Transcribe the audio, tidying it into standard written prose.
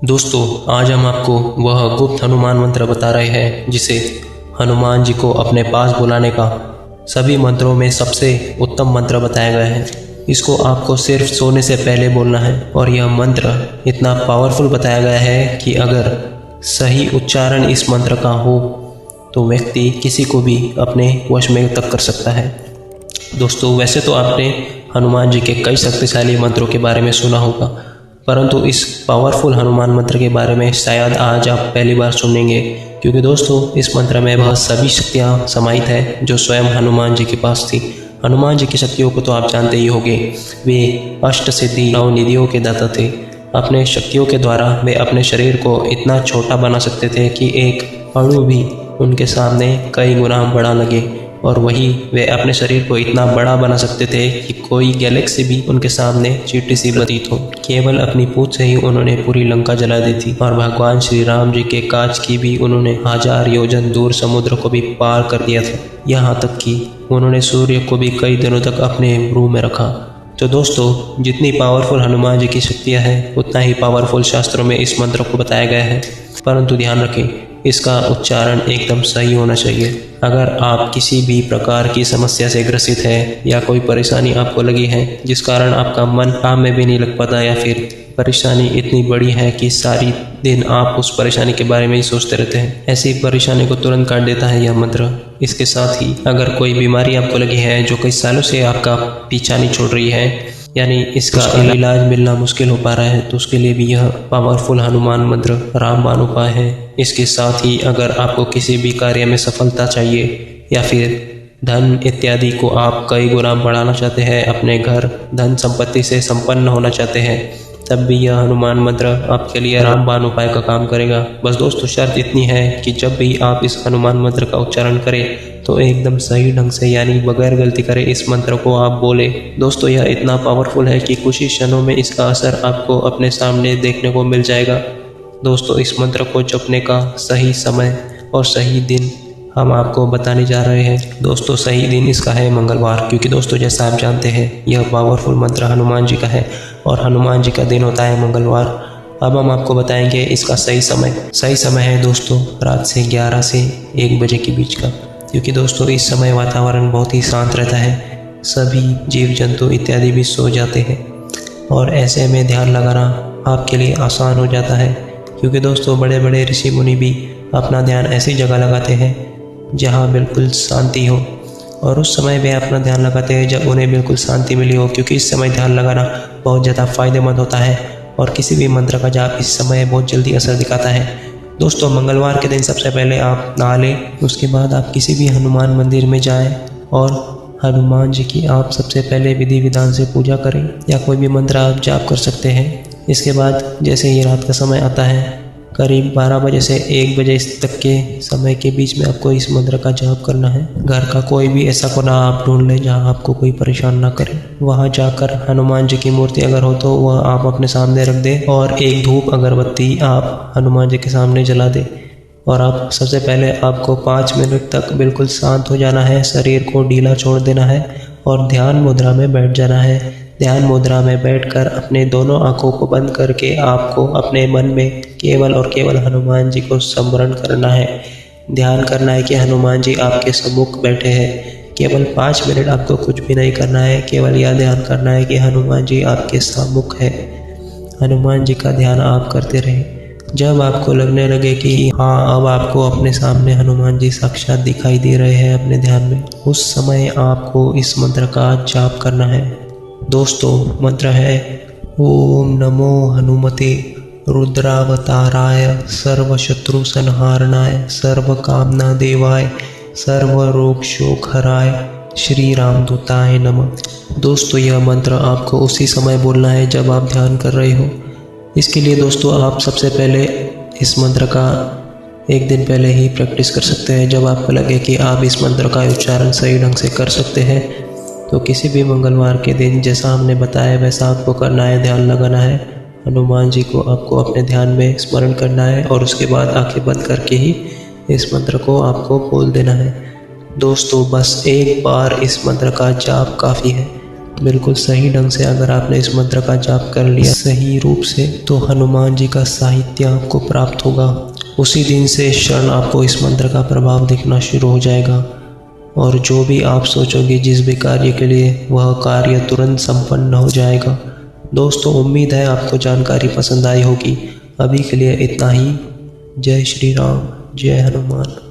दोस्तों, आज हम आपको वह गुप्त हनुमान मंत्र बता रहे हैं जिसे हनुमान जी को अपने पास बुलाने का सभी मंत्रों में सबसे उत्तम मंत्र बताया गया है। इसको आपको सिर्फ सोने से पहले बोलना है और यह मंत्र इतना पावरफुल बताया गया है कि अगर सही उच्चारण इस मंत्र का हो तो व्यक्ति किसी को भी अपने वश में तक कर सकता है। दोस्तों, वैसे तो आपने हनुमान जी के कई शक्तिशाली मंत्रों के बारे में सुना होगा, परंतु इस पावरफुल हनुमान मंत्र के बारे में शायद आज आप पहली बार सुनेंगे, क्योंकि दोस्तों इस मंत्र में वह सभी शक्तियाँ समाहित है जो स्वयं हनुमान जी के पास थी। हनुमान जी की शक्तियों को तो आप जानते ही होंगे, वे अष्ट सिद्धि नौ निधियों के दाता थे। अपने शक्तियों के द्वारा वे अपने शरीर को इतना छोटा बना सकते थे कि एक अणु भी उनके सामने कई गुना बड़ा लगे, और वही वे अपने शरीर को इतना बड़ा बना सकते थे कि कोई गैलेक्सी भी उनके सामने चींटी सी प्रतीत हो। केवल अपनी पूंछ से ही उन्होंने पूरी लंका जला दी थी, और भगवान श्री राम जी के काज की भी उन्होंने 1000 योजन दूर समुद्र को भी पार कर दिया था। यहाँ तक कि उन्होंने सूर्य को भी कई दिनों तक अपने भ्रू में रखा। तो दोस्तों, जितनी पावरफुल हनुमान जी की शक्तियाँ हैं, उतना ही पावरफुल शास्त्रों में इस मंत्र को बताया गया है। परंतु ध्यान रखें, इसका उच्चारण एकदम सही होना चाहिए। अगर आप किसी भी प्रकार की समस्या से ग्रसित है या कोई परेशानी आपको लगी है जिस कारण आपका मन काम में भी नहीं लग पाता, या फिर परेशानी इतनी बड़ी है कि सारी दिन आप उस परेशानी के बारे में ही सोचते रहते हैं, ऐसी परेशानी को तुरंत काट देता है यह मंत्र। इसके साथ ही अगर कोई बीमारी आपको लगी है जो कई सालों से आपका पीछा नहीं छोड़ रही है, यानी इसका इलाज मिलना मुश्किल हो पा रहा है, तो उसके लिए भी यह पावरफुल हनुमान मंत्र रामबाण उपाय है। इसके साथ ही अगर आपको किसी भी कार्य में सफलता चाहिए या फिर धन इत्यादि को आप कई गुना बढ़ाना चाहते हैं, अपने घर धन संपत्ति से संपन्न होना चाहते हैं, तब भी यह हनुमान मंत्र आपके लिए रामबाण उपाय का काम करेगा। बस दोस्तों, शर्त इतनी है कि जब भी आप इस हनुमान मंत्र का उच्चारण करें तो एकदम सही ढंग से, यानी बगैर गलती करे इस मंत्र को आप बोले। दोस्तों, यह इतना पावरफुल है कि कुछ ही क्षणों में इसका असर आपको अपने सामने देखने को मिल जाएगा। दोस्तों, इस मंत्र को जपने का सही समय और सही दिन हम आपको बताने जा रहे हैं। दोस्तों, सही दिन इसका है मंगलवार, क्योंकि दोस्तों जैसा आप जानते हैं यह पावरफुल मंत्र हनुमान जी का है और हनुमान जी का दिन होता है मंगलवार। अब हम आपको बताएंगे इसका सही समय। सही समय है दोस्तों रात से 11 से 1 बजे के बीच का, क्योंकि दोस्तों इस समय वातावरण बहुत ही शांत रहता है, सभी जीव जंतु इत्यादि भी सो जाते हैं, और ऐसे में ध्यान लगाना आपके लिए आसान हो जाता है, क्योंकि दोस्तों बड़े बड़े ऋषि मुनि भी अपना ध्यान ऐसी जगह लगाते हैं जहाँ बिल्कुल शांति हो, और उस समय वे अपना ध्यान लगाते हैं जब उन्हें बिल्कुल शांति मिली हो, क्योंकि इस समय ध्यान लगाना बहुत ज़्यादा फायदेमंद होता है और किसी भी मंत्र का जाप इस समय बहुत जल्दी असर दिखाता है। दोस्तों, मंगलवार के दिन सबसे पहले आप नहा लें, उसके बाद आप किसी भी हनुमान मंदिर में जाएं और हनुमान जी की आप सबसे पहले विधि विधान से पूजा करें, या कोई भी मंत्र आप जाप कर सकते हैं। इसके बाद जैसे ही रात का समय आता है, करीब 12 बजे से 1 बजे तक के समय के बीच में आपको इस मंत्र का जाप करना है। घर का कोई भी ऐसा कोना आप ढूंढ लें जहां आपको कोई परेशान ना करे, वहां जाकर हनुमान जी की मूर्ति अगर हो तो वह आप अपने सामने रख दें, और एक धूप अगरबत्ती आप हनुमान जी के सामने जला दें। और आप सबसे पहले आपको 5 मिनट तक बिल्कुल शांत हो जाना है, शरीर को ढीला छोड़ देना है और ध्यान मुद्रा में बैठ जाना है। ध्यान मुद्रा में बैठकर अपने दोनों आंखों को बंद करके आपको अपने मन में केवल और केवल हनुमान जी को स्मरण करना है। ध्यान करना है कि हनुमान जी आपके सम्मुख बैठे हैं। केवल 5 मिनट आपको कुछ भी नहीं करना है, केवल यह ध्यान करना है कि हनुमान जी आपके सम्मुख है। हनुमान जी का ध्यान आप करते रहें। जब आपको लगने लगे कि हाँ, अब आपको अपने सामने हनुमान जी साक्षात दिखाई दे रहे हैं अपने ध्यान में, उस समय आपको इस मंत्र का जाप करना है। दोस्तों, मंत्र है ओम नमो हनुमते रुद्रावताराय सर्वशत्रु संहारणाय सर्व कामना देवाय सर्व रोग शोक हराय श्री रामदूताय नमः। दोस्तों, यह मंत्र आपको उसी समय बोलना है जब आप ध्यान कर रहे हो। इसके लिए दोस्तों आप सबसे पहले इस मंत्र का 1 दिन पहले ही प्रैक्टिस कर सकते हैं। जब आपको लगे कि आप इस मंत्र का उच्चारण सही ढंग से कर सकते हैं, तो किसी भी मंगलवार के दिन जैसा हमने बताया वैसा आपको करना है। ध्यान लगाना है, हनुमान जी को आपको अपने ध्यान में स्मरण करना है, और उसके बाद आंखें बंद करके ही इस मंत्र को आपको बोल देना है। दोस्तों, बस एक बार इस मंत्र का जाप काफ़ी है। बिल्कुल सही ढंग से अगर आपने इस मंत्र का जाप कर लिया सही रूप से, तो हनुमान जी का साहित्य आपको प्राप्त होगा। उसी दिन से क्षण आपको इस मंत्र का प्रभाव दिखना शुरू हो जाएगा और जो भी आप सोचोगे जिस भी कार्य के लिए, वह कार्य तुरंत संपन्न हो जाएगा। दोस्तों, उम्मीद है आपको जानकारी पसंद आई होगी। अभी के लिए इतना ही। जय श्री राम, जय हनुमान।